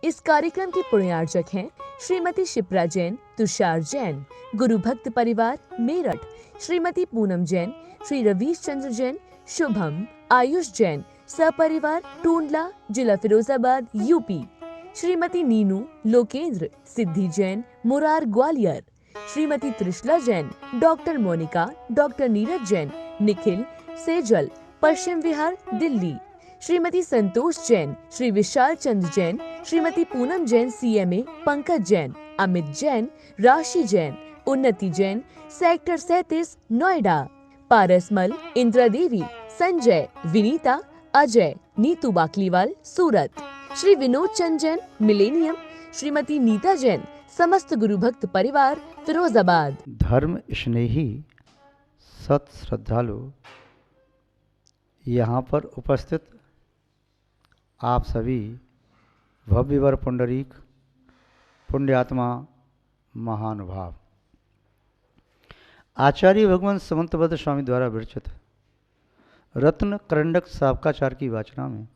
इस कार्यक्रम की पुण्यार्चक हैं श्रीमती शिप्रा जैन, तुषार जैन, गुरु भक्त परिवार मेरठ, श्रीमती पूनम जैन, श्री रवीश चंद्र जैन, शुभम, आयुष जैन, सपरिवार टूंडला, जिला फिरोजाबाद, यूपी, श्रीमती नीनू, लोकेंद्र, सिद्धि जैन, मुरार, ग्वालियर, श्रीमती त्रिशला जैन, डॉक्टर मोनिका, डॉक्टर नीरज जैन, निखिल, सेजल, पश्चिम विहार, दिल्ली, श्रीमती संतोष जैन, श्री विशाल चंद्र जैन, श्रीमती पूनम जैन, सीएमए, पंकज जैन, अमित जैन, राशि जैन, उन्नति जैन, सेक्टर 37, नोएडा, पारसमल, इंदिरा देवी, संजय, विनीता, अजय, नीतू बाकलीवाल, सूरत, श्री विनोद चंद जैन, मिलेनियम, श्रीमती नीता जैन, समस्त गुरु भक्त परिवार, फिरोजाबाद। धर्म स्नेही सत श्रद्धालु, यहाँ पर उपस्थित आप सभी भव्यवर पुंडरीक पुण्यात्मा महानुभाव, आचार्य भगवान समंतबद्ध स्वामी द्वारा विरचित रत्न करंडक साबकाचार की वाचना में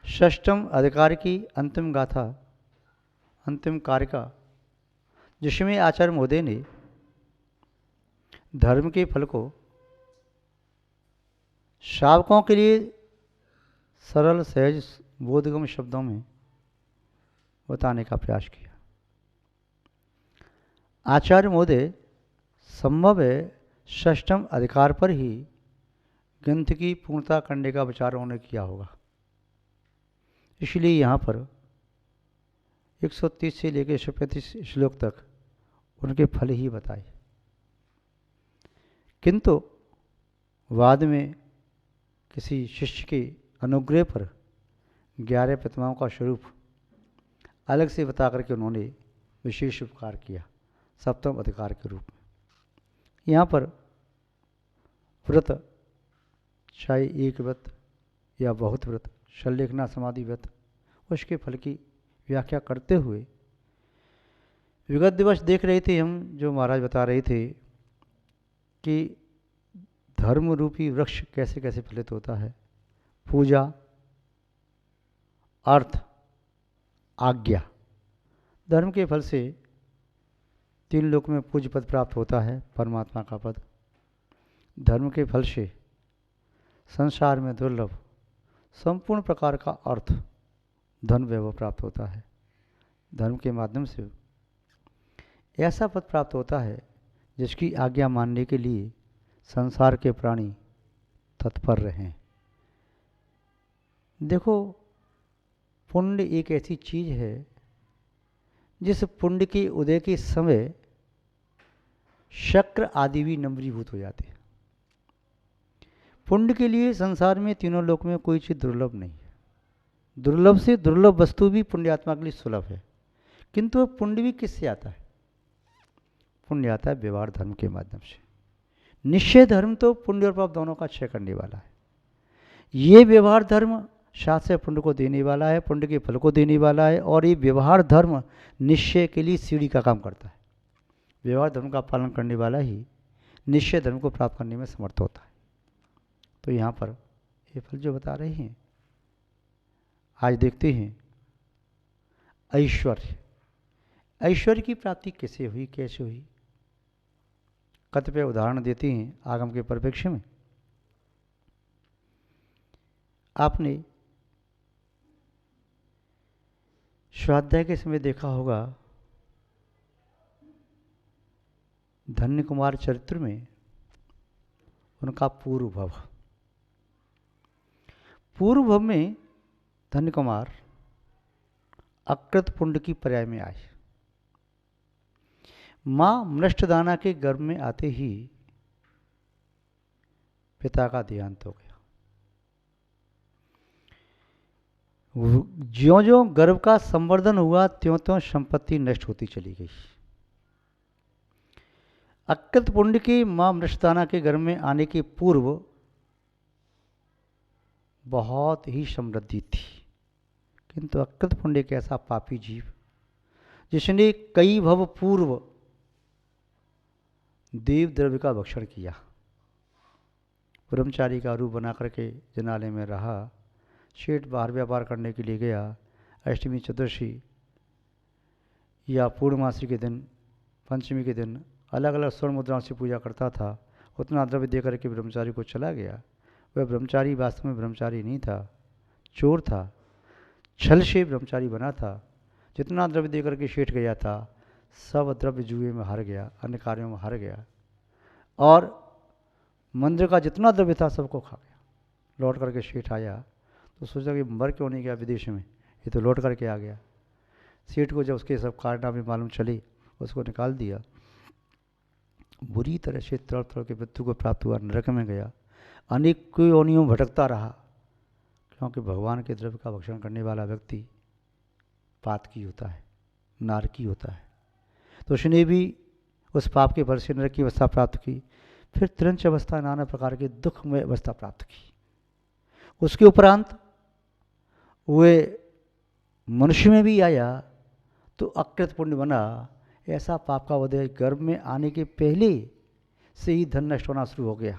षष्ठम अधिकार की अंतिम गाथा, अंतिम कारिका, जिसमें आचार्य महोदय ने धर्म के फल को श्रावकों के लिए सरल सहज बोधगम शब्दों में बताने का प्रयास किया। आचार्य महोदय संभव है षष्ठम अधिकार पर ही ग्रंथ की पूर्णता करने का विचार उन्होंने किया होगा, इसलिए यहाँ पर 130 से लेकर 135 श्लोक तक उनके फल ही बताए। किंतु बाद में किसी शिष्य के अनुग्रह पर 11 प्रतिमाओं का स्वरूप अलग से बता करके उन्होंने विशेष उपकार किया सप्तम अधिकार के रूप में। यहाँ पर व्रत, चाहे एक व्रत या बहुत व्रत, शल्लेखना समाधि व्रत, उसके फल की व्याख्या करते हुए विगत दिवस देख रहे थे हम, जो महाराज बता रहे थे कि धर्म रूपी वृक्ष कैसे कैसे फलित होता है। पूजा, अर्थ, आज्ञा, धर्म के फल से 3 लोक में पूज्य पद प्राप्त होता है, परमात्मा का पद। धर्म के फल से संसार में दुर्लभ संपूर्ण प्रकार का अर्थ, धन, वैभव प्राप्त होता है। धर्म के माध्यम से ऐसा पद प्राप्त होता है जिसकी आज्ञा मानने के लिए संसार के प्राणी तत्पर रहें। देखो, पुण्य एक ऐसी चीज है जिस पुण्य के उदय के समय शक्र आदि भी नम्रीभूत हो जाते हैं। पुण्य के लिए संसार में तीनों लोक में कोई चीज दुर्लभ नहीं है। दुर्लभ से दुर्लभ वस्तु भी पुण्यात्मा के लिए सुलभ है। किंतु पुण्य भी किससे आता है? पुण्य आता है व्यवहार धर्म के माध्यम से। निश्चय धर्म तो पुण्य और पाप दोनों का क्षय करने वाला है। ये व्यवहार धर्म शास्त्र से पुण्य को देने वाला है, पुण्य के फल को देने वाला है, और ये व्यवहार धर्म निश्चय के लिए सीढ़ी का काम करता है। व्यवहार धर्म का पालन करने वाला ही निश्चय धर्म को प्राप्त करने में समर्थ होता है। तो यहाँ पर ये फल जो बता रहे हैं, आज देखते हैं ऐश्वर्य। ऐश्वर्य की प्राप्ति कैसे हुई, कैसे हुई? कतिपय उदाहरण देते हैं आगम के परिप्रेक्ष्य में। आपने स्वाध्याय के समय देखा होगा, धन्य कुमार चरित्र में उनका पूर्व भव। पूर्व भव में धन्य कुमार अकृत पुण्य की पर्याय में आए। मां मृष्टदाना के गर्भ में आते ही पिता का देहांत हो गया। ज्यों ज्यों गर्भ का संवर्धन हुआ त्यों त्यों संपत्ति नष्ट होती चली गई। अकृत पुण्य की मां मृष्टदाना के गर्भ में आने के पूर्व बहुत ही समृद्धि थी। किंतु अकृत पुण्य एक ऐसा पापी जीव जिसने कई भव पूर्व देव द्रव्य का भक्षण किया, ब्रह्मचारी का रूप बना करके जनालय में रहा, सेठ बाहर व्यापार करने के लिए गया, अष्टमी, चतुर्दशी या पूर्णमासी के दिन, पंचमी के दिन अलग अलग स्वर्ण मुद्राओं से पूजा करता था, उतना द्रव्य देकर के ब्रह्मचारी को चला गया। वह ब्रह्मचारी वास्तव में ब्रह्मचारी नहीं था, चोर था, छल से ब्रह्मचारी बना था। जितना द्रव्य देकर के शेठ गया था, सब द्रव्य जुए में हार गया, अन्य कार्यों में हार गया, और मंदिर का जितना द्रव्य था सबको खा गया। लौट करके शेठ आया तो सोचा कि मर क्यों नहीं गया विदेश में, ये तो लौट करके आ गया। सेठ को जब उसके सब कारनामे मालूम चली, उसको निकाल दिया। बुरी तरह से तड़ तड़ के मृत्यु को प्राप्त हुआ, नरक में गया, अनेक योनियों में भटकता रहा, क्योंकि भगवान के द्रव्य का भक्षण करने वाला व्यक्ति पातकी होता है, नारकी होता है। तो उसने भी उस पाप के फल से नरक की अवस्था प्राप्त की, फिर त्रिंच अवस्था, नाना प्रकार की दुखमय अवस्था प्राप्त की। उसके उपरांत वे मनुष्य में भी आया तो अकृत पुण्य बना। ऐसा पाप का उदय गर्भ में आने के पहले से ही धन नष्ट होना शुरू हो गया।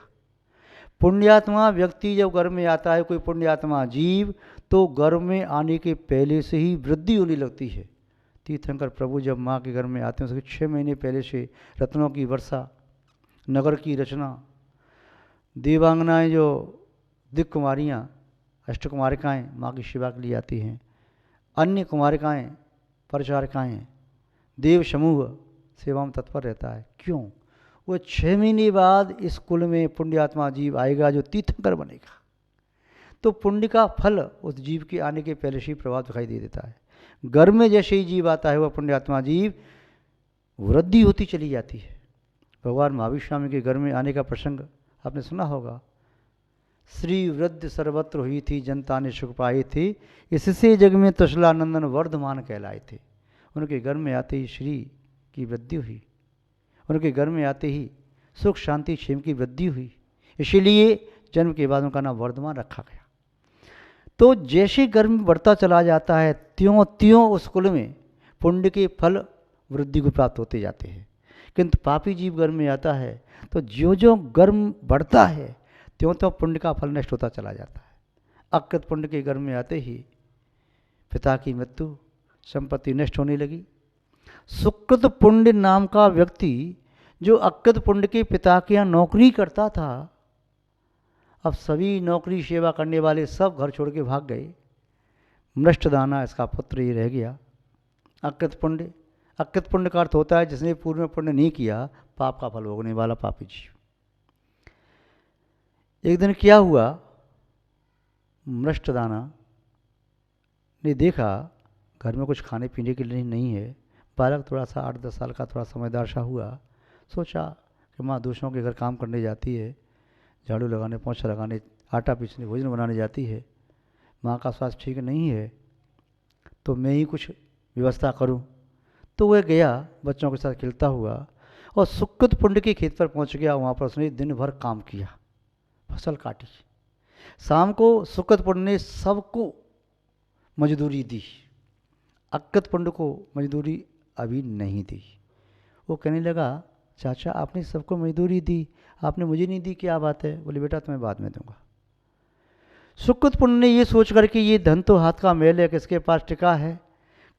पुण्यात्मा व्यक्ति जब गर्भ में आता है, कोई पुण्यात्मा जीव, तो गर्भ में आने के पहले से ही वृद्धि होने लगती है। तीर्थंकर प्रभु जब माँ के गर्भ में आते हैं, उसके 6 महीने पहले से रत्नों की वर्षा, नगर की रचना, देवांगनाएँ जो दिक् कुमारियाँ, अष्टकुमारिकाएँ माँ की सेवा के लिए आती हैं, अन्य कुमारिकाएँ, परिचारिकाएँ, देव समूह सेवा में तत्पर रहता है। क्यों? वो 6 महीने बाद इस कुल में पुण्यात्मा जीव आएगा जो तीर्थंकर बनेगा, तो पुण्य का फल उस जीव के आने के पहले से ही प्रभाव दिखाई दे देता है। गर्भ में जैसे ही जीव आता है, वह पुण्यात्मा जीव वृद्धि होती चली जाती है। भगवान महावीर स्वामी के गर्भ में आने का प्रसंग आपने सुना होगा। श्री वृद्ध सर्वत्र हुई थी, जनता ने सुख पाई थी, इससे जग में तुशलानंदन वर्धमान कहलाए थे। उनके घर में आते ही श्री की वृद्धि हुई, उनके घर में आते ही सुख शांति क्षेम की वृद्धि हुई, इसीलिए जन्म के बाद उनका नाम वर्धमान रखा गया। तो जैसे गर्भ बढ़ता चला जाता है, त्यों त्यों उस कुल में पुण्य के फल वृद्धि को प्राप्त होते जाते हैं। किंतु पापी जीव गर्भ में आता है तो ज्यों ज्यों गर्भ बढ़ता है, त्यों त्यों पुण्य का फल नष्ट होता चला जाता है। अकृत पुण्य के गर्भ में आते ही पिता की मृत्यु, संपत्ति नष्ट होने लगी। सुकृत पुण्य नाम का व्यक्ति जो अकृत पुण्य के पिता के यहाँ नौकरी करता था, अब सभी नौकरी सेवा करने वाले सब घर छोड़ के भाग गए। मृष्टदाना इसका पुत्र ही रह गया। अकृत पुण्य, अकृत पुण्य का अर्थ होता है जिसने पूर्व में पुण्य नहीं किया, पाप का फल भोगने वाला पापी जीव। एक दिन क्या हुआ, मृष्टदाना ने देखा घर में कुछ खाने पीने के लिए नहीं है। बालक थोड़ा सा 8-10 साल का थोड़ा समझदार सा हुआ, सोचा कि माँ दूसरों के घर काम करने जाती है, झाड़ू लगाने, पोंछा लगाने, आटा पीसने, भोजन बनाने जाती है, माँ का स्वास्थ्य ठीक नहीं है, तो मैं ही कुछ व्यवस्था करूं। तो वह गया बच्चों के साथ खेलता हुआ और सुकृत पुण्य के खेत पर पहुंच गया। वहाँ पर उसने दिन भर काम किया, फसल काटी। शाम को सुकृत पुण्य ने सबको मजदूरी दी, अकृत पुण्य को मजदूरी अभी नहीं दी। वो कहने लगा, चाचा आपने सबको मजदूरी दी, आपने मुझे नहीं दी, क्या बात है? बोले बेटा तुम्हें बाद में दूंगा। सुकृत पुण्य ने ये सोच करके ये धन तो हाथ का मैल है, किसके पास टिका है,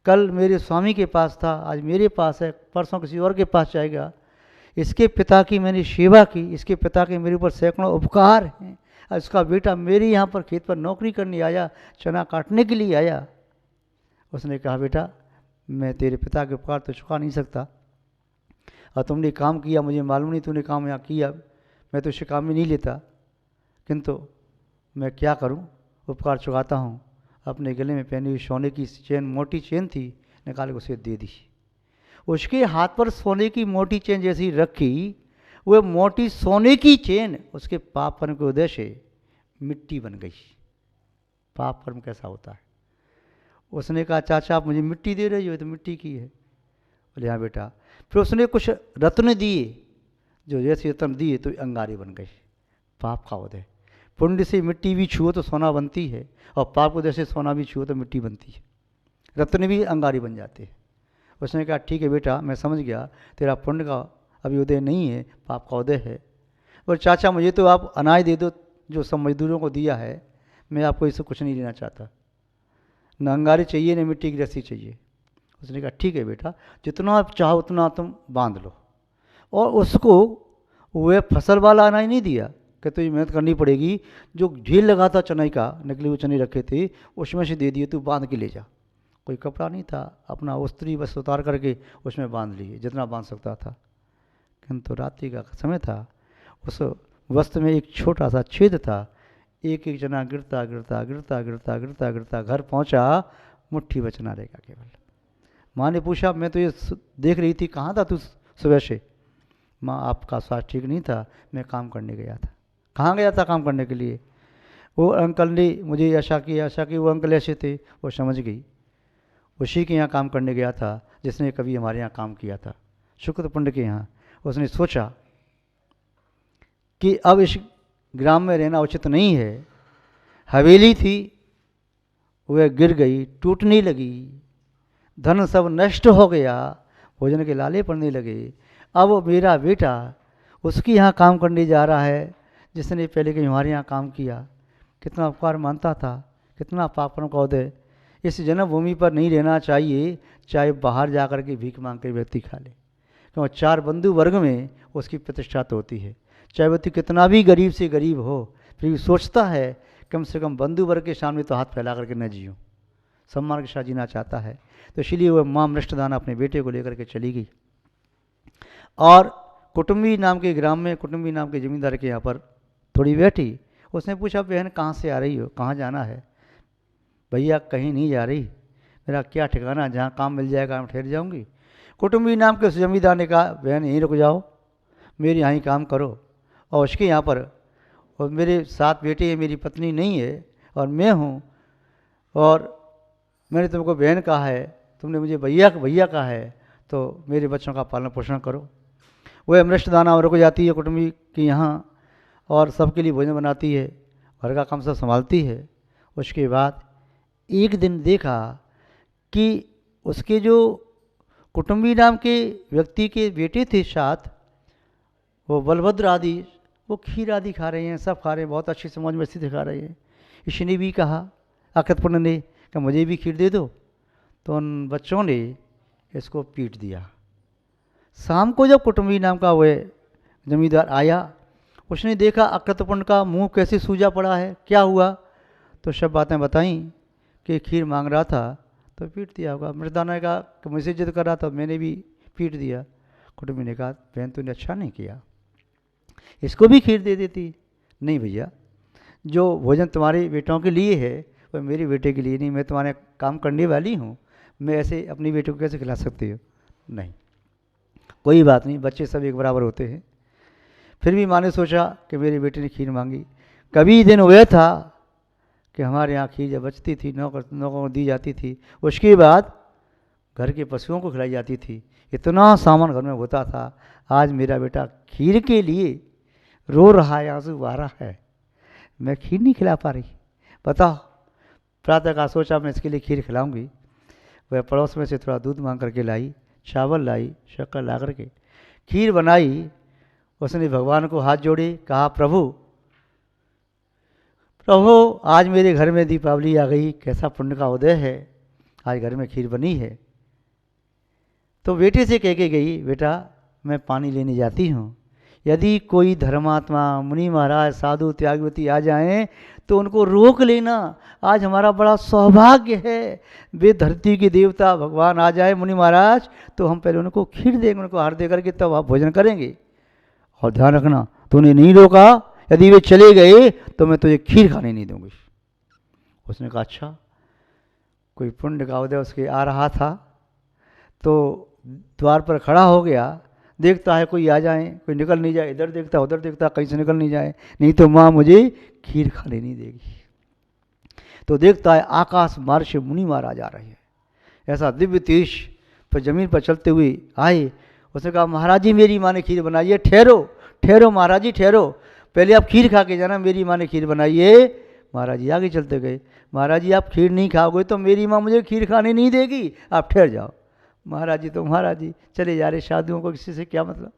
कल मेरे स्वामी के पास था, आज मेरे पास है, परसों किसी और के पास जाएगा। इसके पिता की मैंने सेवा की, इसके पिता के मेरे ऊपर सैकड़ों उपकार हैं, इसका बेटा मेरे यहाँ पर खेत पर नौकरी करने आया, चना काटने के लिए आया। उसने कहा बेटा मैं तेरे पिता के उपकार तो चुका नहीं सकता, और तुमने काम किया मुझे मालूम नहीं, तूने काम यहाँ किया, मैं तो इसे काम में नहीं लेता, किंतु मैं क्या करूँ, उपकार चुकाता हूँ। अपने गले में पहनी हुई सोने की चेन, मोटी चेन थी, निकाल के उसे दे दी। उसके हाथ पर सोने की मोटी चेन जैसी रखी, वह मोटी सोने की चेन उसके पाप कर्म के उदय से मिट्टी बन गई। पाप कर्म कैसा होता है? उसने कहा चाचा आप मुझे मिट्टी दे रहे हो, तो मिट्टी की है। बोले हाँ बेटा। फिर उसने कुछ रत्न दिए, जो जैसे रत्न दिए तो अंगारे बन गए। पाप का उदय। पुण्य से मिट्टी भी छुओ तो सोना बनती है, और पाप को जैसे सोना भी छुओ तो मिट्टी बनती है, रत्न भी अंगारी बन जाते हैं। उसने कहा ठीक है बेटा मैं समझ गया, तेरा पुण्य का अभी उदय नहीं है, पाप का उदय है। और चाचा मुझे तो आप अनाज दे दो जो सब मजदूरों को दिया है, मैं आपको इससे कुछ नहीं लेना चाहता। न अंगारे चाहिए न मिट्टी की रस्सी चाहिए। उसने कहा ठीक है बेटा, जितना आप चाहो उतना तुम बांध लो। और उसको वह फसल वाला अनाज नहीं दिया कि तुझे मेहनत करनी पड़ेगी, जो ढील लगा था चनाई का, निकली हुई चने रखे थे उसमें से दे दिए, तू बांध के ले जा। कोई कपड़ा नहीं था, अपना उस्त्री बस उतार करके उसमें बांध लिए जितना बांध सकता था। किंतु रात्रि का समय था, उस वस्त्र में एक छोटा सा छेद था, एक एक जना गिरता गिरता गिरता गिरता गिरता गिरता घर पहुंचा, मुट्ठी में चना रहेगा केवल। माँ ने पूछा, मैं तो ये देख रही थी, कहाँ था तू सुबह से? माँ, आपका स्वास्थ्य ठीक नहीं था, मैं काम करने गया था। कहाँ गया था काम करने के लिए? वो अंकल ने मुझे आशा की वो अंकल ऐसे थे, वो समझ गई, उसी के यहाँ काम करने गया था जिसने कभी हमारे यहाँ काम किया था, शुक्रपुंड के यहाँ। उसने सोचा कि अब इस ग्राम में रहना उचित नहीं है। हवेली थी, वह गिर गई, टूटने लगी, धन सब नष्ट हो गया, भोजन के लाले पड़ने लगे। अब मेरा बेटा उसके यहाँ काम करने जा रहा है जिसने पहले के हमारे यहाँ काम किया। कितना उपकार मानता था, कितना पापों का उदय। इस जन्मभूमि पर नहीं रहना चाहिए, चाहे बाहर जा कर के भीख मांग कर व्यक्ति खा ले, क्योंकि चार बंधु वर्ग में उसकी प्रतिष्ठा तो होती है। चाहे व्यक्ति कितना भी गरीब से गरीब हो, फिर भी सोचता है कम से कम बंधु वर्ग के सामने तो हाथ फैला करके न जियो, सम्मान के साथ जीना चाहता है। तो इसलिए वह माँ मृष्टदान अपने बेटे को लेकर के चली गई और कुटुंबी नाम के ग्राम में, कुटुंबी नाम के जमींदार के यहाँ पर थोड़ी बैठी। उसने पूछा, बहन कहाँ से आ रही हो, कहाँ जाना है? भैया कहीं नहीं जा रही, मेरा क्या ठिकाना, जहाँ काम मिल जाएगा मैं ठहर जाऊँगी। कुटुंबी नाम के उस जमींदार ने कहा, बहन यहीं रुक जाओ, मेरे यहाँ ही काम करो। और उसके यहाँ पर, और मेरे 7 बेटे हैं, मेरी पत्नी नहीं है और मैं हूँ, और मैंने तुमको बहन कहा है, तुमने मुझे भैया कहा है, तो मेरे बच्चों का पालन पोषण करो। वह मृष्टदाना और को जाती है कुटुंबी के यहाँ और सबके लिए भोजन बनाती है, घर का काम सब संभालती है। उसके बाद एक दिन देखा कि उसके जो कुटुंबी नाम के व्यक्ति के बेटे थे 7, वो बलभद्र आदि, वो खीर आदि खा रहे हैं, सब खा रहे हैं, बहुत अच्छी से मौज मस्ती दिखा रहे हैं। इसने भी कहा, अकतपुर्ण ने, कि मुझे भी खीर दे दो। तो उन बच्चों ने इसको पीट दिया। शाम को जब कुटुंबी नाम का वह जमींदार आया, उसने देखा अकतपुर्ण का मुंह कैसे सूजा पड़ा है, क्या हुआ? तो सब बातें बताईं कि खीर मांग रहा था तो पीट दिया होगा। मृदाना ने कहा कि मुझसे जिद कर रहा था, मैंने भी पीट दिया। कुटुंबी ने कहा, बहन तूने अच्छा नहीं किया, इसको भी खीर दे देती। नहीं भैया, जो भोजन तुम्हारे बेटों के लिए है वह मेरे बेटे के लिए नहीं, मैं तुम्हारे काम करने वाली हूँ, मैं ऐसे अपनी बेटे को कैसे खिला सकती हूँ? नहीं, कोई बात नहीं, बच्चे सब एक बराबर होते हैं। फिर भी माँ ने सोचा कि मेरे बेटे ने खीर मांगी। कभी दिन हुआ था कि हमारे यहाँ खीर जब बचती थी, नौकरों को दी जाती थी, उसके बाद घर के पशुओं को खिलाई जाती थी। इतना सामान घर में होता था। आज मेरा बेटा खीर के लिए रो रहा है, आंसू बहा रहा है, मैं खीर नहीं खिला पा रही। बताओ, प्रातः का सोचा मैं इसके लिए खीर खिलाऊंगी। वह पड़ोस में से थोड़ा दूध मांग करके लाई, चावल लाई, शक्कर ला करके खीर बनाई। उसने भगवान को हाथ जोड़े, कहा, प्रभु आज मेरे घर में दीपावली आ गई, कैसा पुण्य का उदय है, आज घर में खीर बनी है। तो बेटे से कह के गई, बेटा मैं पानी लेने जाती हूँ, यदि कोई धर्मात्मा, मुनि महाराज, साधु, त्यागवती आ जाएं तो उनको रोक लेना, आज हमारा बड़ा सौभाग्य है। वे धरती के देवता भगवान आ जाए, मुनि महाराज, तो हम पहले उनको खीर देंगे, उनको हार दे करके तब आप भोजन करेंगे। और ध्यान रखना, तूने नहीं रोका, यदि वे चले गए तो मैं तुझे खीर खाने नहीं दूंगी। उसने कहा, अच्छा। कोई पुण्य का उदय उसके आ रहा था, तो द्वार पर खड़ा हो गया, देखता है कोई आ जाए, कोई निकल नहीं जाए, इधर देखता उधर देखता, कहीं से निकल नहीं जाए, नहीं तो माँ मुझे खीर खाने नहीं देगी। तो देखता है आकाश मार्ग से मुनि महाराज आ रहे हैं, ऐसा दिव्य तेज पर जमीन पर चलते हुए आए। उसने कहा, महाराज जी मेरी माँ ने खीर बनाई है, ठहरो ठहरो महाराज जी ठहरो, पहले आप खीर खा के जाना, मेरी माँ ने खीर बनाई है। महाराज जी आगे चलते गए, महाराज जी आप खीर नहीं खाओगे तो मेरी माँ मुझे खीर खाने नहीं देगी, आप ठहर जाओ। महाराज जी तो महाराज जी चले जा रहे, साधुओं को किसी से क्या मतलब।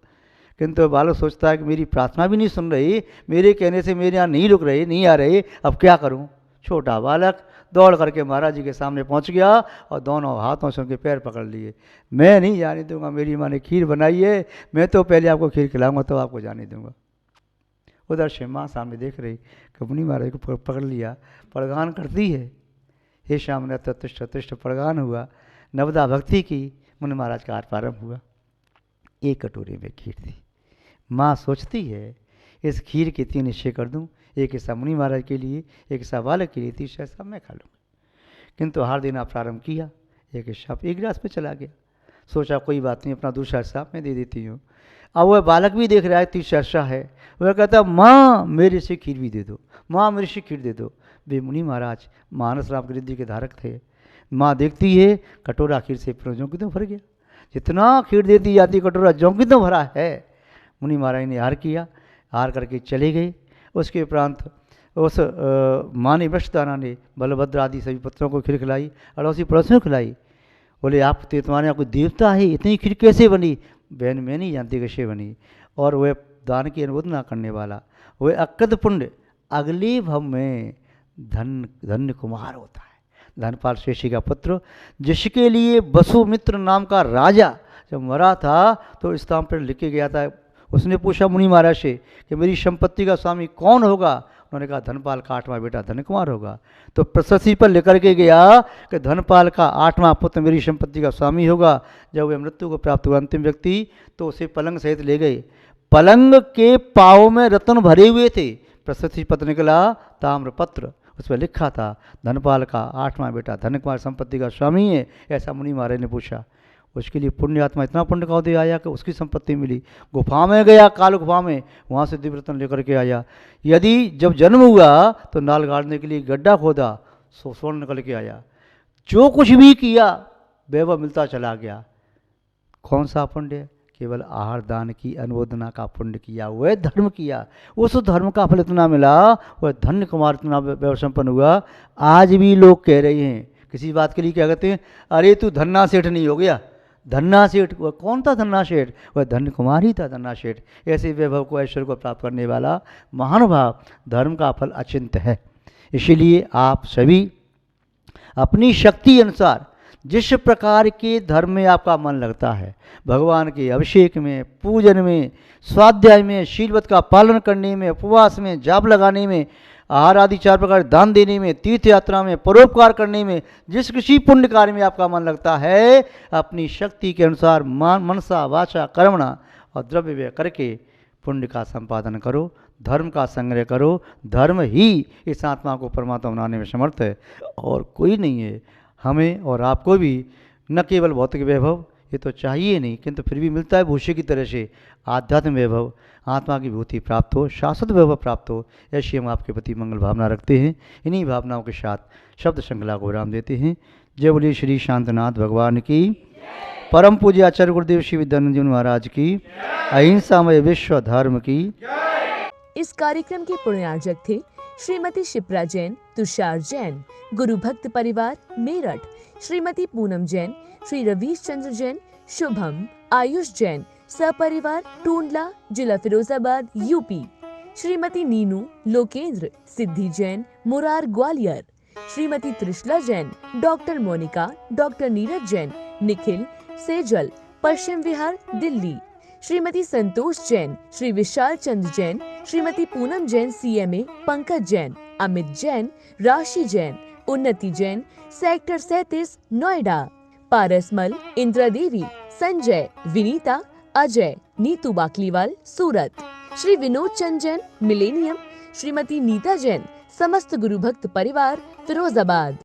किंतु बालक सोचता है कि मेरी प्रार्थना भी नहीं सुन रही, मेरे कहने से मेरे यहाँ नहीं रुक रहे, नहीं आ रहे, अब क्या करूँ। छोटा बालक दौड़ करके महाराज जी के सामने पहुंच गया और दोनों हाथों से उनके पैर पकड़ लिए। मैं नहीं जाने दूंगा, मेरी माँ ने खीर बनाई है, मैं तो पहले आपको खीर खिलाऊंगा तो आपको जाने दूंगा। उधर से माँ सामने देख रही कि मुनि महाराज को पकड़ लिया, प्रगान करती है, हे श्याम ने तुष्ट तुष्ट प्रगान हुआ, नवदा भक्ति की, मुनि महाराज का प्रारंभ हुआ। एक कटोरे में खीर थी। माँ सोचती है इस खीर के 3 हिस्से कर दूं, एक हिस्सा मुनि महाराज के लिए, एक हिस्सा बालक के लिए, तीसरा हिस्सा मैं खा लूँगा। किंतु आहार देना प्रारंभ किया, एक हिस्सा एक गिलास में चला गया। सोचा कोई बात नहीं, अपना दूसरा हिस्सा मैं दे देती हूँ। अब वह बालक भी देख रहा है तीसरा हिस्सा है, वह कहता माँ मेरे से खीर भी दे दो, माँ मेरे से खीर दे दो। वे मुनि महाराज मानस राम गिरिधि के धारक थे। माँ देखती है कटोरा खीर से ज्यों की त्यों भर गया, जितना खीर देती जाती कटोरा ज्यों की त्यों भरा है। मुनि महाराज ने हार किया, हार करके चले गए। उसके उपरांत उस माँ ने वृषदाना ने बलभद्र आदि सभी पुत्रों को खीर खिलाई, अड़ोसी पड़ोसियों को खिलाई। बोले आप तो तुम्हारे यहाँ कोई देवता है, इतनी खीर कैसे बनी? बहन मैं नहीं जानती कैसे बनी। और वह दान की अनुमोदना करने वाला, वह अकृत पुण्य अगले भव में धन्य कुमार होता है। धनपाल शेषी का पुत्र, जिसके लिए वसुमित्र नाम का राजा जब मरा था तो स्थान पर लिख के गया था। उसने पूछा मुनि महाराज से कि मेरी संपत्ति का स्वामी कौन होगा? उन्होंने कहा धनपाल का 8वां बेटा धन्य कुमार होगा। तो प्रशस्ति पर लेकर के गया कि धनपाल का 8वां पुत्र मेरी संपत्ति का स्वामी होगा। जब वह मृत्यु को प्राप्त हुआ अंतिम व्यक्ति, तो उसे पलंग सहित ले गए। पलंग के पाँव में रत्न भरे हुए थे। प्रशस्ति पत्र निकला, ताम्रपत्र, उस पर लिखा था धनपाल का 8वां बेटा धन्य कुमार संपत्ति का स्वामी है। ऐसा मुनि महाराज ने पूछा। उसके लिए पुण्य आत्मा इतना पुण्य का उदय आया कि उसकी संपत्ति मिली। गुफा में गया, काल गुफा में, वहाँ से दिव्य रत्न लेकर के आया। यदि जब जन्म हुआ तो नाल गाड़ने के लिए गड्ढा खोदा, स्वर्ण निकल के आया। जो कुछ भी किया वैभव मिलता चला गया। कौन सा पुण्य? केवल आहार दान की अनुमोदना का पुण्य किया, वह धर्म किया, उस धर्म का फल इतना मिला, वह धन्य कुमार इतना वैभव संपन्न हुआ। आज भी लोग कह रहे हैं किसी बात के लिए, क्या कहते हैं, अरे तू धन्ना सेठ नहीं हो गया। धन्ना सेठ वह कौन था? धन्ना सेठ वह धन्य कुमार ही था। धन्ना सेठ ऐसे वैभव को, ऐश्वर्य को प्राप्त करने वाला महानुभाव। धर्म का फल अचिंत्य है। इसीलिए आप सभी अपनी शक्ति अनुसार जिस प्रकार के धर्म में आपका मन लगता है, भगवान के अभिषेक में, पूजन में, स्वाध्याय में, शीलवत का पालन करने में, उपवास में, जाप लगाने में, आहार आदि 4 प्रकार दान देने में, तीर्थ यात्रा में, परोपकार करने में, जिस किसी पुण्य कार्य में आपका मन लगता है, अपनी शक्ति के अनुसार मनसा वाचा कर्मणा और द्रव्य व्यय करके पुण्य का संपादन करो, धर्म का संग्रह करो। धर्म ही इस आत्मा को परमात्मा बनाने में समर्थ है और कोई नहीं है। हमें और आपको भी न केवल भौतिक वैभव, ये तो चाहिए नहीं, किंतु फिर भी मिलता है भूष्य की तरह से आध्यात्म वैभव, आत्मा की विभूति प्राप्त हो, शाश्वत वैभव प्राप्त हो। ऐसी हम आपके प्रति मंगल भावना रखते हैं। इन्हीं भावनाओं के साथ शब्द श्रृंखला को विराम देते हैं। जय बोलिए श्री शांतनाथ भगवान की, परम पूज्य आचार्य गुरुदेव श्री विद्यानंद जी महाराज की, अहिंसामय विश्व धर्म की। इस कार्यक्रम के पुण्यार्जक थे श्रीमती शिप्रा जैन, तुषार जैन, गुरु भक्त परिवार मेरठ, श्रीमती पूनम जैन, श्री रवीश चंद्र जैन, शुभम, आयुष जैन, सपरिवार टूंडला, जिला फिरोजाबाद, यूपी, श्रीमती नीनू, लोकेंद्र, सिद्धि जैन, मुरार, ग्वालियर, श्रीमती त्रिशला जैन, डॉक्टर मोनिका, डॉक्टर नीरज जैन, निखिल, सेजल, पश्चिम विहार, दिल्ली, श्रीमती संतोष जैन, श्री विशाल चंद्र जैन, श्रीमती पूनम जैन, CMA, पंकज जैन, अमित जैन, राशि जैन, उन्नति जैन, सेक्टर 37, नोएडा, पारसमल, इंदिरा देवी, संजय, विनीता, अजय, नीतू बाकलीवाल, सूरत, श्री विनोद चंद जैन, मिलेनियम, श्रीमती नीता जैन, समस्त गुरु भक्त परिवार, फिरोजाबाद।